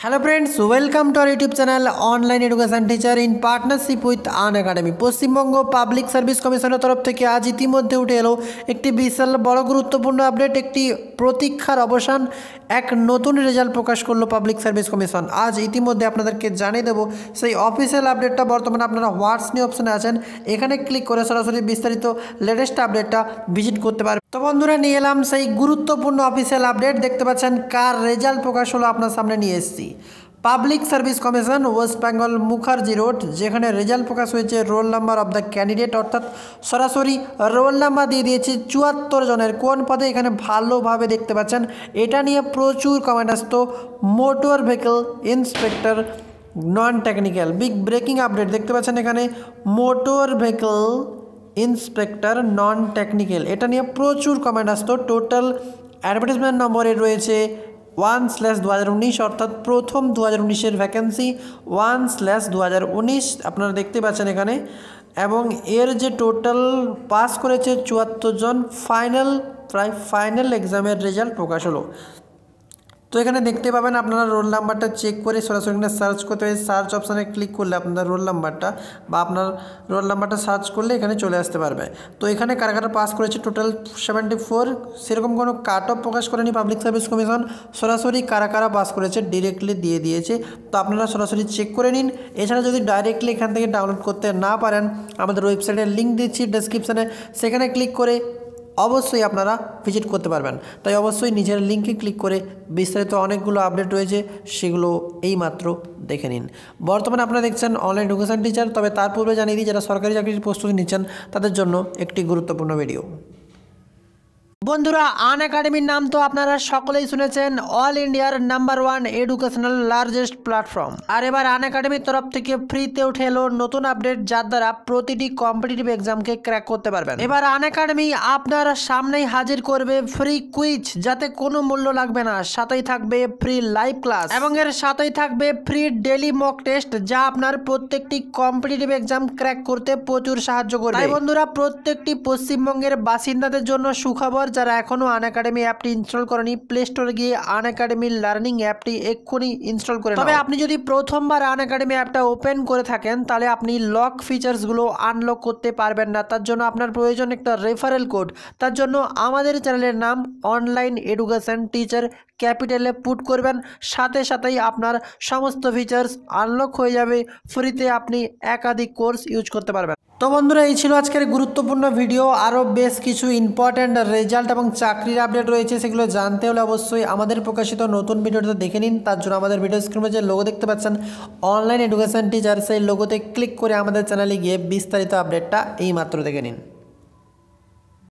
Hello friends welcome to our YouTube channel online education teacher in partnership with an academy. Paschimbanga public service कमिशনের तरफ থেকে आज ইতিমধ্যে উঠে এলো একটি বিশাল বড় গুরুত্বপূর্ণ আপডেট। একটি প্রতীক্ষার অবসান, এক নতুন রেজাল্ট প্রকাশ করলো পাবলিক সার্ভিস কমিশন। আজ ইতিমধ্যে আপনাদেরকে জানিয়ে দেব সেই অফিসিয়াল আপডেটটা। বর্তমানে আপনারা হোয়াটস নিউ অপশনে আছেন, এখানে ক্লিক করে সরাসরি বিস্তারিত লেটেস্ট আপডেটটা ভিজিট করতে পারবেন। তো বন্ধুরা নিয়ে এলাম সেই গুরুত্বপূর্ণ অফিসিয়াল আপডেট। দেখতে পাচ্ছেন কার রেজাল্ট প্রকাশ হলো আপনার সামনে নিয়ে এসেছি। Public service commission West Bengal Mukherjee road, যেখানে রেজাল্ট প্রকাশ হয়েছে roll number of the candidate, অর্থাৎ সরাসরি রোল নাম্বার দিয়ে দিয়েছে ৭৪ জনের। কোন পদে এখানে ভালোভাবে দেখতে পাচ্ছেন, এটা নিয়ে প্রচুর কমেন্ট আসতো। Motor vehicle inspector non technical, big breaking update দেখতে পাচ্ছেন এখানে। Motor vehicle inspector non technical, এটা নিয়ে প্রচুর কমেন্ট আসতো। টোটাল অ্যাডভার্টাইজমেন্ট নম্বরে রয়েছে 1/2019, অর্থাৎ প্রথম 2019-এর ভ্যাকেন্সি 1/2019 আপনারা দেখতে পাচ্ছেন এখানে। এবং এর যে টোটাল পাস করেছে ৭৪ জন। ফাইনাল এক্সামের রেজাল্ট প্রকাশ হলো। তো এখানে দেখতে পাবেন আপনারা রোল নাম্বারটা চেক করে সরাসরি এখানে সার্চ করতে হবে। সার্চ অপশানে ক্লিক করলে আপনার রোল নাম্বারটা বা আপনার রোল নাম্বারটা সার্চ করলে এখানে চলে আসতে পারবে। তো এখানে কারা কারা পাস করেছে টোটাল 74। সেরকম কোনো কাট অফ প্রকাশ করেনি পাবলিক সার্ভিস কমিশন, সরাসরি কারা কারা পাস করেছে ডিরেক্টলি দিয়ে দিয়েছে। তো আপনারা সরাসরি চেক করে নিন। এছাড়া যদি ডাইরেক্টলি এখান থেকে ডাউনলোড করতে না পারেন, আমাদের ওয়েবসাইটের লিঙ্ক দিচ্ছি ডেসক্রিপশানে, সেখানে ক্লিক করে অবশ্যই আপনারা ভিজিট করতে পারবেন। তাই অবশ্যই নিজের লিঙ্কে ক্লিক করে বিস্তারিত অনেকগুলো আপডেট রয়েছে, সেগুলো এইমাত্র দেখে নিন। বর্তমানে আপনারা দেখছেন অনলাইন এডুকেশন টিচার। তবে তার পূর্বে জানিয়ে দিই, যারা সরকারি চাকরির প্রস্তুতি নিচ্ছেন তাদের জন্য একটি গুরুত্বপূর্ণ ভিডিও। বন্ধুরা, আন একাডেমির নাম তো আপনারা সকলেই শুনেছেন, অল ইন্ডিয়ার নাম্বার 1 এডুকেশনাল লার্জেস্ট প্ল্যাটফর্ম। আর এবার আন একাডেমির তরফ থেকে ফ্রিতে উঠে এলো নতুন আপডেট, যার দ্বারা প্রতিটি কম্পিটিটিভ এক্সামকে ক্র্যাক করতে পারবেন। এবার আন একাডেমি আপনার সামনেই হাজির করবে ফ্রি কুইজ, যাতে কোনো মূল্য লাগবে না। সাথেই থাকবে ফ্রি লাইভ ক্লাস এবং এর সাথেই থাকবে ফ্রি ডেইলি মক টেস্ট, যা আপনার প্রত্যেকটি কম্পিটিটিভ এক্সাম ক্র্যাক করতে প্রচুর সাহায্য করবে। তাই বন্ধুরা, প্রত্যেকটি পশ্চিমবঙ্গের বাসিন্দাদের জন্য সুখবর। যারা এখনো আন একাডেমি অ্যাপটি ইনস্টল করেনি, প্লে স্টোরে গিয়ে আন একাডেমি লার্নিং অ্যাপটি এক্ষুনি ইনস্টল করে। তবে আপনি যদি প্রথমবার আন একাডেমি অ্যাপটা ওপেন করে থাকেন, তাহলে আপনি লক ফিচার্সগুলো আনলক করতে পারবেন না। তার জন্য আপনার প্রয়োজন একটা রেফারেল কোড। তার জন্য আমাদের চ্যানেলের নাম অনলাইন এডুকেশন টিচার ক্যাপিটালে পুট করবেন, সাথে সাথেই আপনার সমস্ত ফিচার্স আনলক হয়ে যাবে। ফ্রিতে আপনি একাধিক কোর্স ইউজ করতে পারবেন। তো বন্ধুরা, এই ছিল আজকের গুরুত্বপূর্ণ ভিডিও। আরও বেশ কিছু ইম্পর্ট্যান্ট রেজাল্ট এবং চাকরির আপডেট রয়েছে, সেগুলো জানতে হলে অবশ্যই আমাদের প্রকাশিত নতুন ভিডিওটা দেখে নিন। তার জন্য আমাদের ভিডিও স্ক্রিনে যে লোগো দেখতে পাচ্ছেন অনলাইন এডুকেশন টিচার, সেই লোগোতে ক্লিক করে আমাদের চ্যানেলে গিয়ে বিস্তারিত আপডেটটা এইমাত্র দেখে নিন।